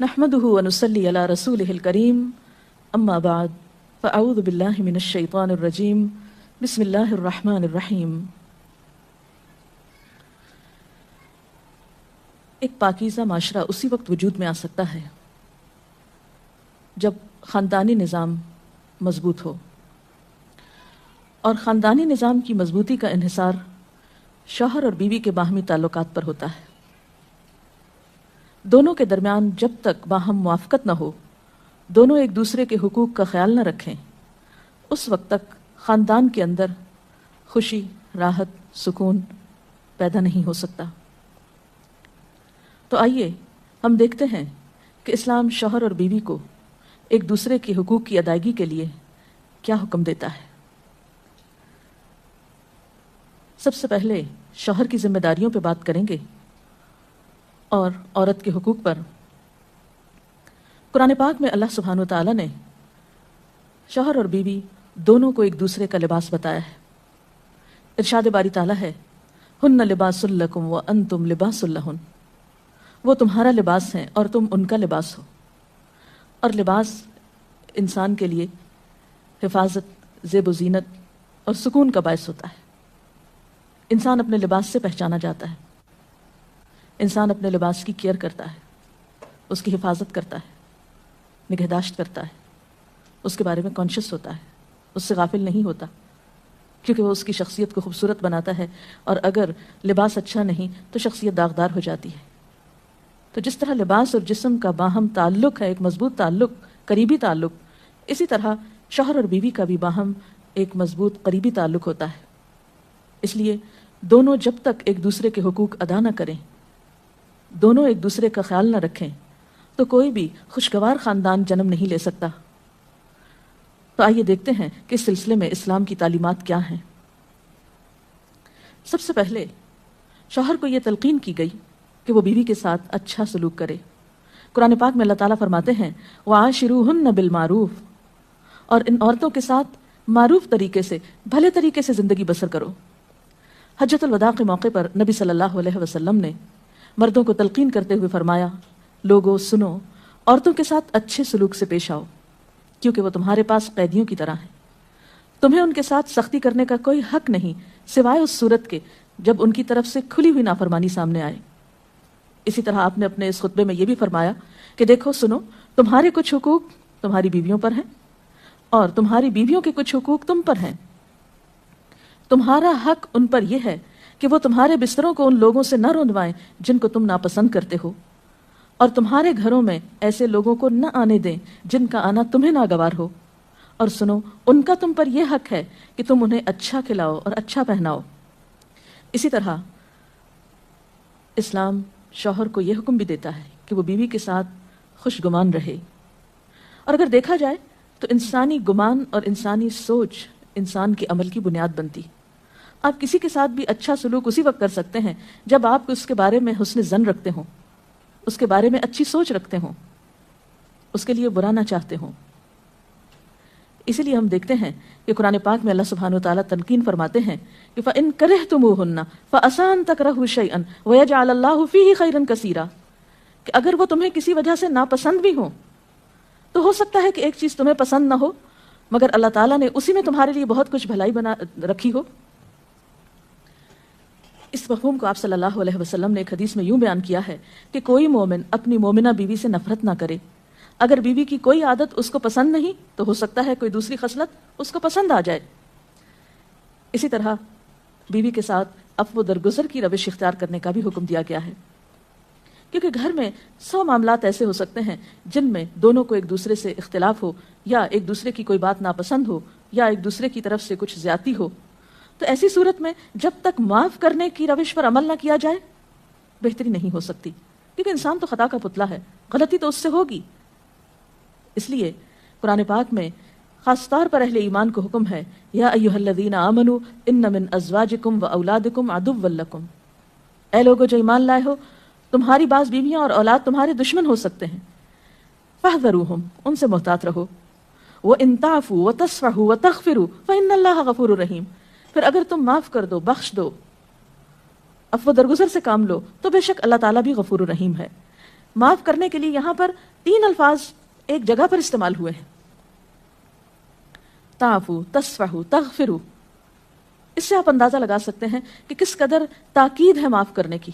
نحمده ونصلي على رسوله الكريم اما بعد فاعوذ بالله من الشيطان الرجيم بسم الله الرحمن الرحیم۔ ایک پاکیزہ معاشرہ اسی وقت وجود میں آ سکتا ہے جب خاندانی نظام مضبوط ہو، اور خاندانی نظام کی مضبوطی کا انحصار شوہر اور بیوی کے باہمی تعلقات پر ہوتا ہے۔ دونوں کے درمیان جب تک باہم موافقت نہ ہو، دونوں ایک دوسرے کے حقوق کا خیال نہ رکھیں، اس وقت تک خاندان کے اندر خوشی، راحت، سکون پیدا نہیں ہو سکتا۔ تو آئیے ہم دیکھتے ہیں کہ اسلام شوہر اور بیوی کو ایک دوسرے کے حقوق کی ادائیگی کے لیے کیا حکم دیتا ہے۔ سب سے پہلے شوہر کی ذمہ داریوں پہ بات کریں گے اور عورت کے حقوق پر۔ قرآن پاک میں اللہ سبحانہ و تعالیٰ نے شوہر اور بیوی دونوں کو ایک دوسرے کا لباس بتایا ہے۔ ارشاد باری تعالیٰ ہے ہن لباس لکم وانتم لباس لہن، وہ تمہارا لباس ہیں اور تم ان کا لباس ہو۔ اور لباس انسان کے لیے حفاظت، زیب و زینت اور سکون کا باعث ہوتا ہے۔ انسان اپنے لباس سے پہچانا جاتا ہے، انسان اپنے لباس کی کیئر کرتا ہے، اس کی حفاظت کرتا ہے، نگہداشت کرتا ہے، اس کے بارے میں کانشیس ہوتا ہے، اس سے غافل نہیں ہوتا، کیونکہ وہ اس کی شخصیت کو خوبصورت بناتا ہے، اور اگر لباس اچھا نہیں تو شخصیت داغدار ہو جاتی ہے۔ تو جس طرح لباس اور جسم کا باہم تعلق ہے، ایک مضبوط تعلق، قریبی تعلق، اسی طرح شوہر اور بیوی کا بھی باہم ایک مضبوط قریبی تعلق ہوتا ہے۔ اس لیے دونوں جب تک ایک دوسرے کے حقوق ادا نہ کریں، دونوں ایک دوسرے کا خیال نہ رکھیں، تو کوئی بھی خوشگوار خاندان جنم نہیں لے سکتا۔ تو آئیے دیکھتے ہیں کہ اس سلسلے میں اسلام کی تعلیمات کیا ہیں۔ سب سے پہلے شوہر کو یہ تلقین کی گئی کہ وہ بیوی کے ساتھ اچھا سلوک کرے۔ قرآن پاک میں اللہ تعالیٰ فرماتے ہیں وَعَاشِرُوهُنَّ بِالْمَعْرُوفِ، اور ان عورتوں کے ساتھ معروف طریقے سے، بھلے طریقے سے زندگی بسر کرو۔ حجۃ الوداع کے موقع پر نبی صلی اللہ علیہ وسلم نے مردوں کو تلقین کرتے ہوئے فرمایا لوگو سنو، عورتوں کے ساتھ اچھے سلوک سے پیش آؤ، کیونکہ وہ تمہارے پاس قیدیوں کی طرح ہیں۔ تمہیں ان کے ساتھ سختی کرنے کا کوئی حق نہیں سوائے اس صورت کے جب ان کی طرف سے کھلی ہوئی نافرمانی سامنے آئے۔ اسی طرح آپ نے اپنے اس خطبے میں یہ بھی فرمایا کہ دیکھو سنو، تمہارے کچھ حقوق تمہاری بیویوں پر ہیں اور تمہاری بیویوں کے کچھ حقوق تم پر ہیں۔ تمہارا حق ان پر یہ ہے کہ وہ تمہارے بستروں کو ان لوگوں سے نہ روندوائیں جن کو تم ناپسند کرتے ہو، اور تمہارے گھروں میں ایسے لوگوں کو نہ آنے دیں جن کا آنا تمہیں ناگوار ہو، اور سنو ان کا تم پر یہ حق ہے کہ تم انہیں اچھا کھلاؤ اور اچھا پہناؤ۔ اسی طرح اسلام شوہر کو یہ حکم بھی دیتا ہے کہ وہ بیوی کے ساتھ خوش گمان رہے۔ اور اگر دیکھا جائے تو انسانی گمان اور انسانی سوچ انسان کے عمل کی بنیاد بنتی۔ آپ کسی کے ساتھ بھی اچھا سلوک اسی وقت کر سکتے ہیں جب آپ اس کے بارے میں حسن ظن رکھتے ہوں، اس کے بارے میں اچھی سوچ رکھتے ہوں، اس کے لیے برا نہ چاہتے ہوں۔ اسی لیے ہم دیکھتے ہیں کہ قرآن پاک میں اللہ سبحانہ وتعالیٰ تلقین فرماتے ہیں کہ فَإِن كَرِهْتُمُوهُنَّ فَعَسَىٰ أَن تَكْرَهُوا شَيْئًا وَيَجْعَلَ اللَّهُ فِيهِ خَيْرًا كَثِيرًا، کہ اگر وہ تمہیں کسی وجہ سے ناپسند بھی ہوں تو ہو سکتا ہے کہ ایک چیز تمہیں پسند نہ ہو، مگر اللہ تعالیٰ نے اسی میں تمہارے لیے بہت کچھ بھلائی بنا رکھی ہو۔ اس مفہوم کو آپ صلی اللہ علیہ وسلم نے ایک حدیث میں یوں بیان کیا ہے کہ کوئی مومن اپنی مومنہ بیوی سے نفرت نہ کرے۔ اگر بیوی کی کوئی عادت اس کو پسند نہیں تو ہو سکتا ہے کوئی دوسری خصلت اس کو پسند آ جائے۔ اسی طرح بیوی کے ساتھ عفو درگزر کی روش اختیار کرنے کا بھی حکم دیا گیا ہے، کیونکہ گھر میں 100 معاملات ایسے ہو سکتے ہیں جن میں دونوں کو ایک دوسرے سے اختلاف ہو، یا ایک دوسرے کی کوئی بات ناپسند ہو، یا ایک دوسرے کی طرف سے کچھ زیادتی ہو۔ تو ایسی صورت میں جب تک معاف کرنے کی روش پر عمل نہ کیا جائے بہتری نہیں ہو سکتی، کیونکہ انسان تو خطا کا پتلا ہے، غلطی تو اس سے ہوگی۔ اس لیے قرآن پاک میں خاص طور پر اہل ایمان کو حکم ہے یا ایھا الذین آمنوا ان من ازواجکم و اولادکم عدوا لکم، اے لوگو جو ایمان لائے ہو، تمہاری بعض بیویاں اور اولاد تمہارے دشمن ہو سکتے ہیں، فاحذروہم، ان سے محتاط رہو، وَإِن تَعْفُوا وَتَصْفَحُوا وَتَغْفِرُوا فَإِنَّ اللَّهَ غَفُورٌ رَحِيمٌ، پھر اگر تم معاف کر دو، بخش دو، عفو درگزر سے کام لو، تو بے شک اللہ تعالیٰ بھی غفور الرحیم ہے۔ معاف کرنے کے لیے یہاں پر 3 الفاظ ایک جگہ پر استعمال ہوئے ہیں، تعفو، تصفحو، تغفرو۔ اس سے آپ اندازہ لگا سکتے ہیں کہ کس قدر تاکید ہے معاف کرنے کی،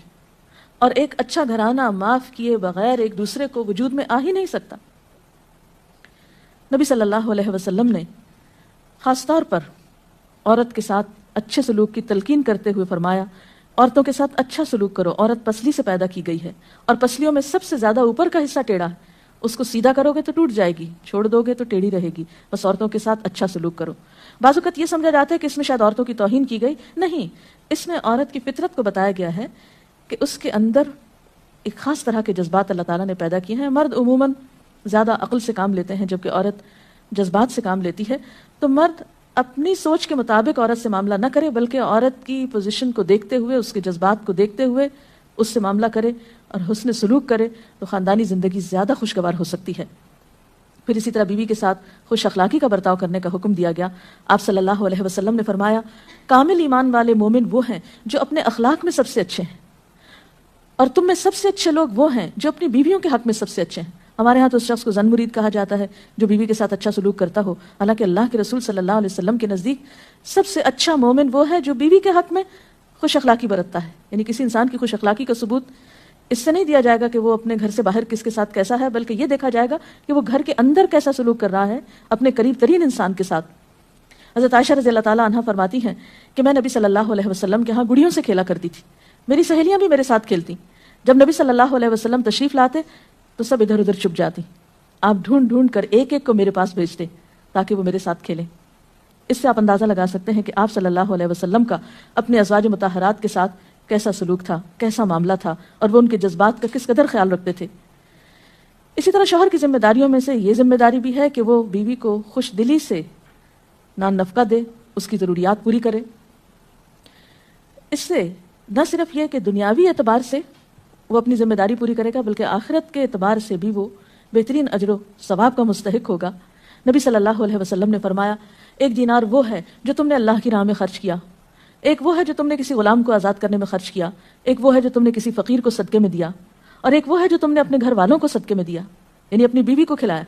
اور ایک اچھا گھرانہ معاف کیے بغیر ایک دوسرے کو وجود میں آ ہی نہیں سکتا۔ نبی صلی اللہ علیہ وسلم نے خاص طور پر عورت کے ساتھ اچھے سلوک کی تلقین کرتے ہوئے فرمایا، عورتوں کے ساتھ اچھا سلوک کرو، عورت پسلی سے پیدا کی گئی ہے اور پسلیوں میں سب سے زیادہ اوپر کا حصہ ٹیڑھا ہے، اس کو سیدھا کرو گے تو ٹوٹ جائے گی، چھوڑ دو گے تو ٹیڑھی رہے گی، بس عورتوں کے ساتھ اچھا سلوک کرو۔ بعض اوقات یہ سمجھا جاتا ہے کہ اس میں شاید عورتوں کی توہین کی گئی، نہیں، اس میں عورت کی فطرت کو بتایا گیا ہے کہ اس کے اندر ایک خاص طرح کے جذبات اللہ تعالیٰ نے پیدا کیے ہیں۔ مرد عموماً زیادہ عقل سے کام لیتے ہیں جبکہ عورت جذبات سے کام لیتی ہے، تو مرد اپنی سوچ کے مطابق عورت سے معاملہ نہ کرے بلکہ عورت کی پوزیشن کو دیکھتے ہوئے، اس کے جذبات کو دیکھتے ہوئے اس سے معاملہ کرے اور حسن سلوک کرے تو خاندانی زندگی زیادہ خوشگوار ہو سکتی ہے۔ پھر اسی طرح بیوی کے ساتھ خوش اخلاقی کا برتاؤ کرنے کا حکم دیا گیا۔ آپ صلی اللہ علیہ وسلم نے فرمایا، کامل ایمان والے مومن وہ ہیں جو اپنے اخلاق میں سب سے اچھے ہیں، اور تم میں سب سے اچھے لوگ وہ ہیں جو اپنی بیویوں کے حق میں سب سے اچھے ہیں۔ ہمارے ہاں تو اس شخص کو زن مرید کہا جاتا ہے جو بیوی کے ساتھ اچھا سلوک کرتا ہو، حالانکہ اللہ کے رسول صلی اللہ علیہ وسلم کے نزدیک سب سے اچھا مومن وہ ہے جو بیوی کے حق میں خوش اخلاقی برتتا ہے۔ یعنی کسی انسان کی خوش اخلاقی کا ثبوت اس سے نہیں دیا جائے گا کہ وہ اپنے گھر سے باہر کس کے ساتھ کیسا ہے، بلکہ یہ دیکھا جائے گا کہ وہ گھر کے اندر کیسا سلوک کر رہا ہے اپنے قریب ترین انسان کے ساتھ۔ حضرت عائشہ رضی اللہ تعالیٰ عنہا فرماتی ہیں کہ میں نبی صلی اللہ علیہ وسلم کے ہاں گڑیوں سے کھیلا کرتی تھی، میری سہیلیاں بھی میرے ساتھ کھیلتی، جب نبی صلی اللہ علیہ وسلم تشریف لاتے تو سب ادھر ادھر چھپ جاتی، آپ ڈھونڈ ڈھونڈ کر ایک ایک کو میرے پاس بھیجتے تاکہ وہ میرے ساتھ کھیلیں۔ اس سے آپ اندازہ لگا سکتے ہیں کہ آپ صلی اللہ علیہ وسلم کا اپنے ازواج مطہرات کے ساتھ کیسا سلوک تھا، کیسا معاملہ تھا، اور وہ ان کے جذبات کا کس قدر خیال رکھتے تھے۔ اسی طرح شوہر کی ذمہ داریوں میں سے یہ ذمہ داری بھی ہے کہ وہ بیوی کو خوش دلی سے نان نفقہ دے، اس کی ضروریات پوری کرے۔ اس سے نہ صرف یہ کہ دنیاوی اعتبار سے وہ اپنی ذمہ داری پوری کرے گا بلکہ آخرت کے اعتبار سے بھی وہ بہترین اجر و ثواب کا مستحق ہوگا۔ نبی صلی اللہ علیہ وسلم نے فرمایا، ایک دینار وہ ہے جو تم نے اللہ کی راہ میں خرچ کیا، ایک وہ ہے جو تم نے کسی غلام کو آزاد کرنے میں خرچ کیا، ایک وہ ہے جو تم نے کسی فقیر کو صدقے میں دیا، اور ایک وہ ہے جو تم نے اپنے گھر والوں کو صدقے میں دیا، یعنی اپنی بیوی کو کھلایا،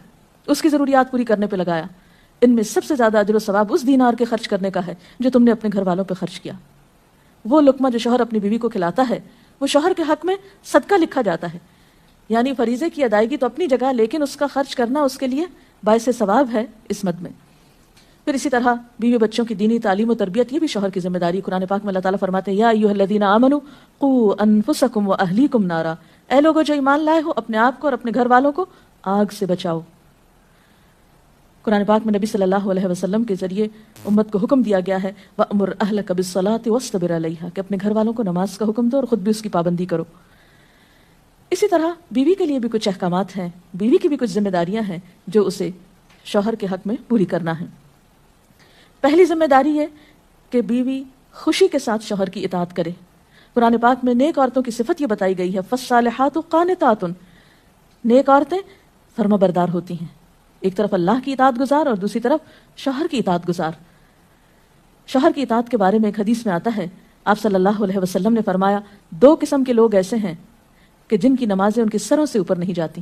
اس کی ضروریات پوری کرنے پہ لگایا۔ ان میں سب سے زیادہ اجر و ثواب اس دینار کے خرچ کرنے کا ہے جو تم نے اپنے گھر والوں پہ خرچ کیا۔ وہ لقمہ جو شوہر اپنی بیوی کو کھلاتا ہے وہ شوہر کے حق میں صدقہ لکھا جاتا ہے، یعنی فریضے کی ادائیگی تو اپنی جگہ، لیکن اس کا خرچ کرنا اس کے لیے باعث ثواب ہے اس مد میں۔ پھر اسی طرح بیوی بچوں کی دینی تعلیم و تربیت یہ بھی شوہر کی ذمہ داری۔ قرآن پاک میں اللہ تعالیٰ فرماتے ہیں، یا ایھا الذین آمنوا قوا انفسکم واہلیکم نارا، اے لوگو جو ایمان لائے ہو، اپنے آپ کو اور اپنے گھر والوں کو آگ سے بچاؤ۔ قرآن پاک میں نبی صلی اللہ علیہ وسلم کے ذریعے امت کو حکم دیا گیا ہے، وَأْمُرْ أَهْلَكَ بِالصَّلَاةِ وَاصْطَبِرْ عَلَيْهَا، کہ اپنے گھر والوں کو نماز کا حکم دو اور خود بھی اس کی پابندی کرو۔ اسی طرح بیوی کے لیے بھی کچھ احکامات ہیں، بیوی کی بھی کچھ ذمہ داریاں ہیں جو اسے شوہر کے حق میں پوری کرنا ہے۔ پہلی ذمہ داری ہے کہ بیوی خوشی کے ساتھ شوہر کی اطاعت کرے۔ قرآن پاک میں نیک عورتوں کی صفت یہ بتائی گئی ہے، فَالصَّالِحَاتُ قَانِتَاتٌ، نیک عورتیں فرما بردار ہوتی ہیں، ایک طرف اللہ کی اطاعت گزار اور دوسری طرف شوہر کی اطاعت گزار۔ شوہر کی اطاعت کے بارے میں ایک حدیث میں آتا ہے، آپ صلی اللہ علیہ وسلم نے فرمایا، 2 قسم کے لوگ ایسے ہیں کہ جن کی نمازیں ان کے سروں سے اوپر نہیں جاتی،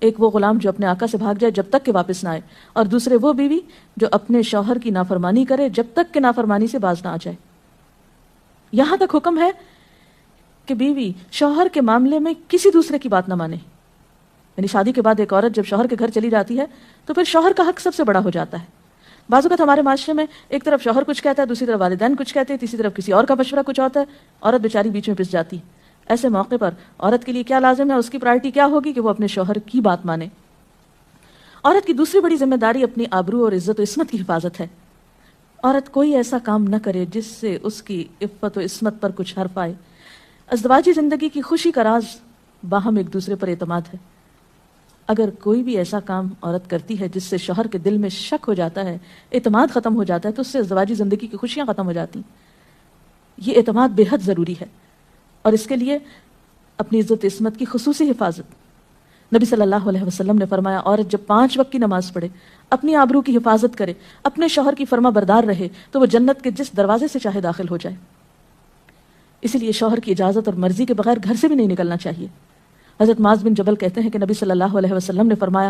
ایک وہ غلام جو اپنے آقا سے بھاگ جائے جب تک کہ واپس نہ آئے، اور دوسرے وہ بیوی جو اپنے شوہر کی نافرمانی کرے جب تک کہ نافرمانی سے باز نہ آ جائے۔ یہاں تک حکم ہے کہ بیوی شوہر کے معاملے میں کسی دوسرے کی بات نہ مانے، یعنی شادی کے بعد ایک عورت جب شوہر کے گھر چلی جاتی ہے تو پھر شوہر کا حق سب سے بڑا ہو جاتا ہے۔ بعض اوقات ہمارے معاشرے میں ایک طرف شوہر کچھ کہتا ہے، دوسری طرف والدین کچھ کہتے ہیں، تیسری طرف کسی اور کا مشورہ کچھ ہوتا ہے، عورت بیچاری بیچ میں پس جاتی ہے۔ ایسے موقع پر عورت کے لیے کیا لازم ہے، اس کی پرائرٹی کیا ہوگی کہ وہ اپنے شوہر کی بات مانے۔ عورت کی دوسری بڑی ذمہ داری اپنی آبرو اور عزت و عصمت کی حفاظت ہے۔ عورت کوئی ایسا کام نہ کرے جس سے اس کی عفت و عصمت پر کچھ حرف آئے۔ ازدواجی زندگی کی خوشی کا راز باہم ایک دوسرے پر اعتماد ہے۔ اگر کوئی بھی ایسا کام عورت کرتی ہے جس سے شوہر کے دل میں شک ہو جاتا ہے، اعتماد ختم ہو جاتا ہے، تو اس سے ازدواجی زندگی کی خوشیاں ختم ہو جاتی ہیں۔ یہ اعتماد بے حد ضروری ہے، اور اس کے لیے اپنی عزت عصمت کی خصوصی حفاظت۔ نبی صلی اللہ علیہ وسلم نے فرمایا، عورت جب 5 وقت کی نماز پڑھے، اپنی آبرو کی حفاظت کرے، اپنے شوہر کی فرما بردار رہے، تو وہ جنت کے جس دروازے سے چاہے داخل ہو جائے۔ اسی لیے شوہر کی اجازت اور مرضی کے بغیر گھر سے بھی نہیں نکلنا چاہیے۔ حضرت معاذ بن جبل کہتے ہیں کہ نبی صلی اللہ علیہ وسلم نے فرمایا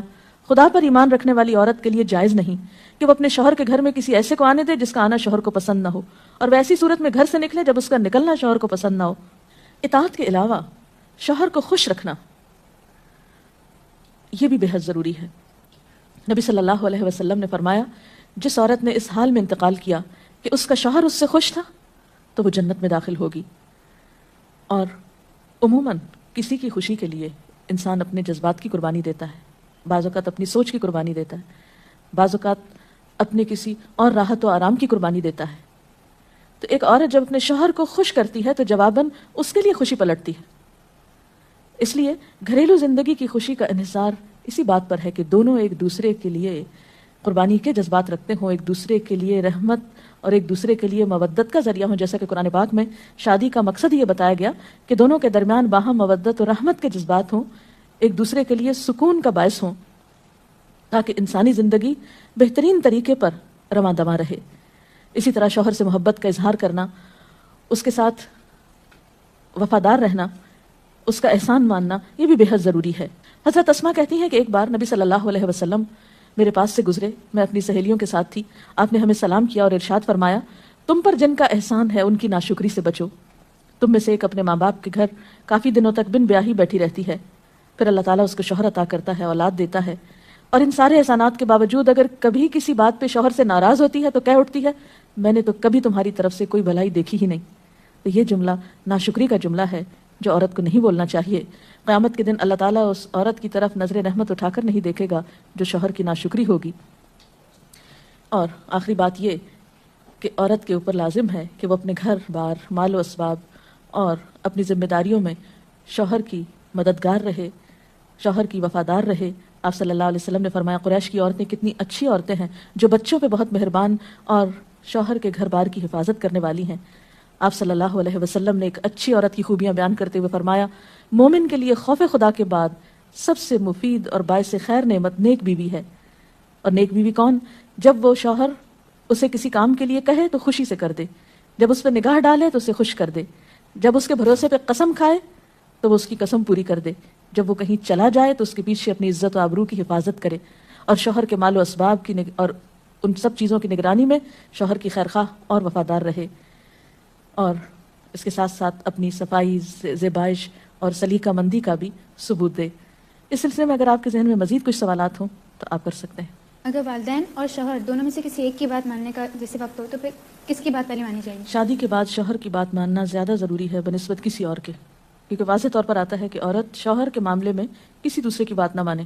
خدا پر ایمان رکھنے والی عورت کے لیے جائز نہیں کہ وہ اپنے شوہر کے گھر میں کسی ایسے کو آنے دے جس کا آنا شوہر کو پسند نہ ہو، اور ویسی صورت میں گھر سے نکلے جب اس کا نکلنا شوہر کو پسند نہ ہو۔ اطاعت کے علاوہ شوہر کو خوش رکھنا یہ بھی بے حد ضروری ہے۔ نبی صلی اللہ علیہ وسلم نے فرمایا جس عورت نے اس حال میں انتقال کیا کہ اس کا شوہر اس سے خوش تھا تو وہ جنت میں داخل ہوگی۔ اور عموماً کسی کی خوشی کے لیے انسان اپنے جذبات کی قربانی دیتا ہے، بعض اوقات اپنی سوچ کی قربانی دیتا ہے، بعض اوقات اپنے کسی اور راحت و آرام کی قربانی دیتا ہے۔ تو ایک عورت جب اپنے شوہر کو خوش کرتی ہے تو جواباً اس کے لیے خوشی پلٹتی ہے۔ اس لیے گھریلو زندگی کی خوشی کا انحصار اسی بات پر ہے کہ دونوں ایک دوسرے کے لیے قربانی کے جذبات رکھتے ہوں، ایک دوسرے کے لیے رحمت اور ایک دوسرے کے لیے مودت کا ذریعہ ہوں، جیسا کہ قرآن پاک میں شادی کا مقصد یہ بتایا گیا کہ دونوں کے درمیان باہم مودت اور رحمت کے جذبات ہوں، ایک دوسرے کے لیے سکون کا باعث ہوں، تاکہ انسانی زندگی بہترین طریقے پر رواں دواں رہے۔ اسی طرح شوہر سے محبت کا اظہار کرنا، اس کے ساتھ وفادار رہنا، اس کا احسان ماننا یہ بھی بے حد ضروری ہے۔ حضرت اسماء کہتی ہیں کہ ایک بار نبی صلی اللہ علیہ وسلم میرے پاس سے گزرے، میں اپنی سہیلیوں کے ساتھ تھی، آپ نے ہمیں سلام کیا اور ارشاد فرمایا تم پر جن کا احسان ہے ان کی ناشکری سے بچو۔ تم میں سے ایک اپنے ماں باپ کے گھر کافی دنوں تک بن بیاہی بیٹھی رہتی ہے، پھر اللہ تعالیٰ اس کو شوہر عطا کرتا ہے، اولاد دیتا ہے، اور ان سارے احسانات کے باوجود اگر کبھی کسی بات پہ شوہر سے ناراض ہوتی ہے تو کہہ اٹھتی ہے میں نے تو کبھی تمہاری طرف سے کوئی بھلائی دیکھی ہی نہیں۔ تو یہ جملہ ناشکری کا جملہ ہے جو عورت کو نہیں بولنا چاہیے۔ قیامت کے دن اللہ تعالیٰ اس عورت کی طرف نظر رحمت اٹھا کر نہیں دیکھے گا جو شوہر کی ناشکری ہوگی۔ اور آخری بات یہ کہ عورت کے اوپر لازم ہے کہ وہ اپنے گھر بار، مال و اسباب اور اپنی ذمہ داریوں میں شوہر کی مددگار رہے، شوہر کی وفادار رہے۔ آپ صلی اللہ علیہ وسلم نے فرمایا قریش کی عورتیں کتنی اچھی عورتیں ہیں جو بچوں پہ بہت مہربان اور شوہر کے گھر بار کی حفاظت کرنے والی ہیں۔ آپ صلی اللہ علیہ وسلم نے ایک اچھی عورت کی خوبیاں بیان کرتے ہوئے فرمایا مومن کے لیے خوف خدا کے بعد سب سے مفید اور باعث خیر نعمت نیک بیوی ہے۔ اور نیک بیوی کون؟ جب وہ شوہر اسے کسی کام کے لیے کہے تو خوشی سے کر دے، جب اس پہ نگاہ ڈالے تو اسے خوش کر دے، جب اس کے بھروسے پہ قسم کھائے تو وہ اس کی قسم پوری کر دے، جب وہ کہیں چلا جائے تو اس کے پیچھے اپنی عزت و آبرو کی حفاظت کرے، اور شوہر کے مال و اسباب کی اور ان سب چیزوں کی نگرانی میں شوہر کی خیرخواہ اور وفادار رہے، اور اس کے ساتھ ساتھ اپنی صفائی، زیبائش اور سلیقہ مندی کا بھی ثبوت دے۔ اس سلسلے میں اگر آپ کے ذہن میں مزید کچھ سوالات ہوں تو آپ کر سکتے ہیں۔ اگر والدین اور شوہر دونوں میں سے کسی ایک کی بات ماننے کا جیسے وقت ہو تو پھر کس کی بات پہلے مانی چاہیے؟ شادی کے بعد شوہر کی بات ماننا زیادہ ضروری ہے بنسبت کسی اور کے، کیونکہ واضح طور پر آتا ہے کہ عورت شوہر کے معاملے میں کسی دوسرے کی بات نہ مانے۔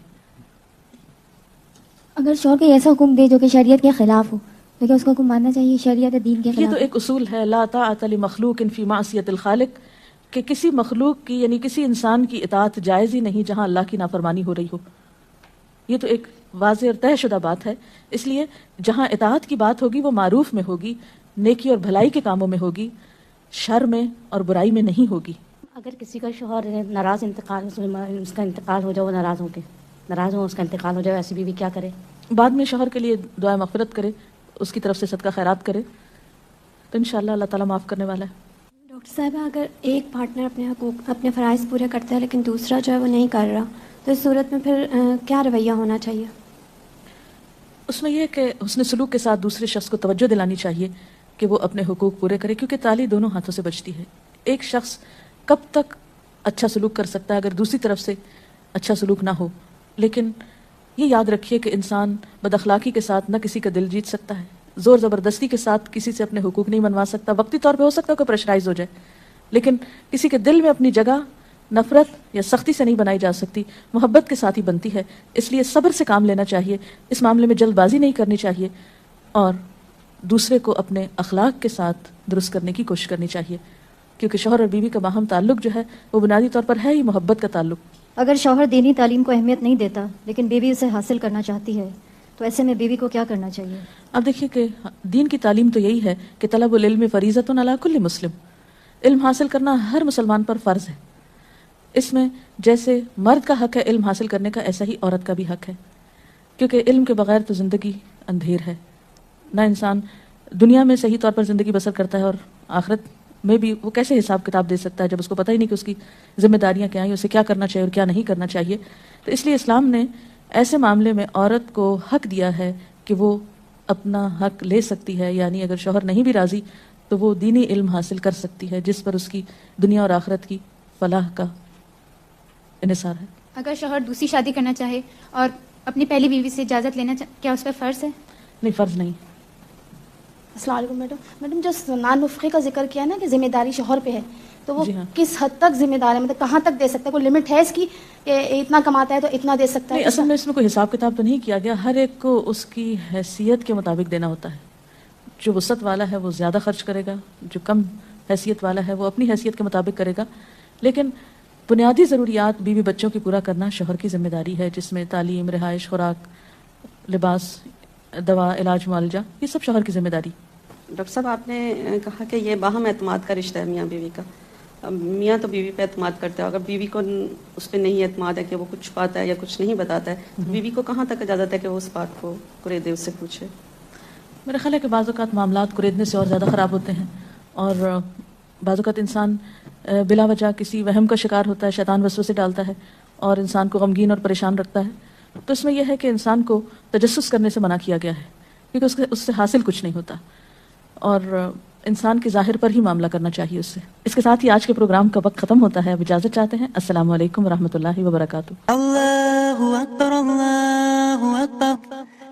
اگر شوہر کوئی ایسا حکم دے جو کہ شریعت کے خلاف ہو تو کیا اس کو حکم ماننا چاہیے؟ شریعت دین کے یہ خلاف تو ایک اصول ہے لا طاعۃ لمخلوق فی معصیۃ الخالق، کہ کسی مخلوق کی یعنی کسی انسان کی اطاعت جائز ہی نہیں جہاں اللہ کی نافرمانی ہو رہی ہو۔ یہ تو ایک واضح اور طے شدہ بات ہے، اس لیے جہاں اطاعت کی بات ہوگی وہ معروف میں ہوگی، نیکی اور بھلائی کے کاموں میں ہوگی، شر میں اور برائی میں نہیں ہوگی۔ اگر کسی کا شوہر ناراض اس کا انتقال ہو جائے، وہ ناراض ہو اس کا انتقال ہو جائے، ایسی بیوی کیا کرے؟ بعد میں شوہر کے لیے دعائے مغفرت کرے، اس کی طرف سے صدقہ خیرات کرے تو انشاءاللہ اللہ تعالیٰ معاف کرنے والا ہے۔ ڈاکٹر صاحبہ اگر ایک پارٹنر اپنے حقوق، اپنے فرائض پورے کرتا ہے لیکن دوسرا جو ہے وہ نہیں کر رہا تو اس صورت میں پھر کیا رویہ ہونا چاہیے؟ اس میں یہ کہ حسن سلوک کے ساتھ دوسرے شخص کو توجہ دلانی چاہیے کہ وہ اپنے حقوق پورے کرے، کیونکہ تالی دونوں ہاتھوں سے بجتی ہے۔ ایک شخص کب تک اچھا سلوک کر سکتا ہے اگر دوسری طرف سے اچھا سلوک نہ ہو؟ لیکن یہ یاد رکھیے کہ انسان بد اخلاقی کے ساتھ نہ کسی کا دل جیت سکتا ہے، زور زبردستی کے ساتھ کسی سے اپنے حقوق نہیں منوا سکتا۔ وقتی طور پہ ہو سکتا ہے کہ پریشرائز ہو جائے، لیکن کسی کے دل میں اپنی جگہ نفرت یا سختی سے نہیں بنائی جا سکتی، محبت کے ساتھ ہی بنتی ہے۔ اس لیے صبر سے کام لینا چاہیے، اس معاملے میں جلد بازی نہیں کرنی چاہیے، اور دوسرے کو اپنے اخلاق کے ساتھ درست کرنے کی کوشش کرنی چاہیے، کیونکہ شوہر اور بیوی کا باہم تعلق جو ہے وہ بنیادی طور پر ہے ہی محبت کا تعلق۔ اگر شوہر دینی تعلیم کو اہمیت نہیں دیتا لیکن بیوی اسے حاصل کرنا چاہتی ہے تو ایسے میں بیوی کو کیا کرنا چاہیے؟ اب دیکھیے کہ دین کی تعلیم تو یہی ہے کہ طلب العلم فریضۃ علی کل مسلم، علم حاصل کرنا ہر مسلمان پر فرض ہے۔ اس میں جیسے مرد کا حق ہے علم حاصل کرنے کا، ایسا ہی عورت کا بھی حق ہے، کیونکہ علم کے بغیر تو زندگی اندھیر ہے، نہ انسان دنیا میں صحیح طور پر زندگی بسر کرتا ہے اور آخرت میں بھی وہ کیسے حساب کتاب دے سکتا ہے جب اس کو پتہ ہی نہیں کہ اس کی ذمہ داریاں کیا ہیں, اسے کیا کرنا چاہیے اور کیا نہیں کرنا چاہیے. تو اس لیے اسلام نے ایسے معاملے میں عورت کو حق دیا ہے کہ وہ اپنا حق لے سکتی ہے, یعنی اگر شوہر نہیں بھی راضی تو وہ دینی علم حاصل کر سکتی ہے جس پر اس کی دنیا اور آخرت کی فلاح کا انحصار ہے. اگر شوہر دوسری شادی کرنا چاہے اور اپنی پہلی بیوی سے اجازت لینا کیا اس پہ فرض ہے؟ نہیں, فرض نہیں. السلام علیکم میڈم جو نان نفقے کا ذکر کیا نا کہ ذمہ داری شوہر پہ ہے, تو وہ جی ہاں. کس حد تک ذمہ دار ہے, مطلب کہاں تک دے سکتا ہے, کوئی لمٹ ہے اس کی کہ اتنا کماتا ہے تو اتنا دے سکتا ہے؟ نہیں, اصل میں اس میں کوئی حساب کتاب تو نہیں کیا گیا, ہر ایک کو اس کی حیثیت کے مطابق دینا ہوتا ہے. جو وسعت والا ہے وہ زیادہ خرچ کرے گا, جو کم حیثیت والا ہے وہ اپنی حیثیت کے مطابق کرے گا. لیکن بنیادی ضروریات بیوی بچوں کی پورا کرنا شوہر کی ذمہ داری ہے, جس میں تعلیم, رہائش, خوراک, لباس, دوا, علاج, معالجہ, یہ سب شوہر کی ذمہ داری. ڈاکٹر صاحب آپ نے کہا کہ یہ باہم اعتماد کا رشتہ ہے میاں بیوی کا. میاں تو بیوی پہ اعتماد کرتا ہے, اگر بیوی کو اس پہ نہیں اعتماد ہے کہ وہ کچھ پاتا ہے یا کچھ نہیں بتاتا ہے, تو بیوی کو کہاں تک اجازت ہے کہ وہ اس بات کو قریدے, اس سے پوچھے؟ میرا خیال ہے کہ بعض اوقات معاملات قریدنے سے اور زیادہ خراب ہوتے ہیں, اور بعض اوقات انسان بلا وجہ کسی وہم کا شکار ہوتا ہے, شیطان وسوسے ڈالتا ہے اور انسان کو غمگین اور پریشان رکھتا ہے. تو اس میں یہ ہے کہ انسان کو تجسس کرنے سے منع کیا گیا ہے, کیونکہ اس سے حاصل کچھ نہیں ہوتا, اور انسان کے ظاہر پر ہی معاملہ کرنا چاہیے اس سے. اس کے ساتھ ہی آج کے پروگرام کا وقت ختم ہوتا ہے, اب اجازت چاہتے ہیں. السلام علیکم ورحمۃ اللہ وبرکاتہ. اللہ اکبر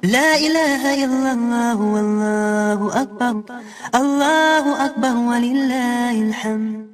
لا الہ الا اللہ واللہ اکبر, اللہ اکبر وللہ الحمد.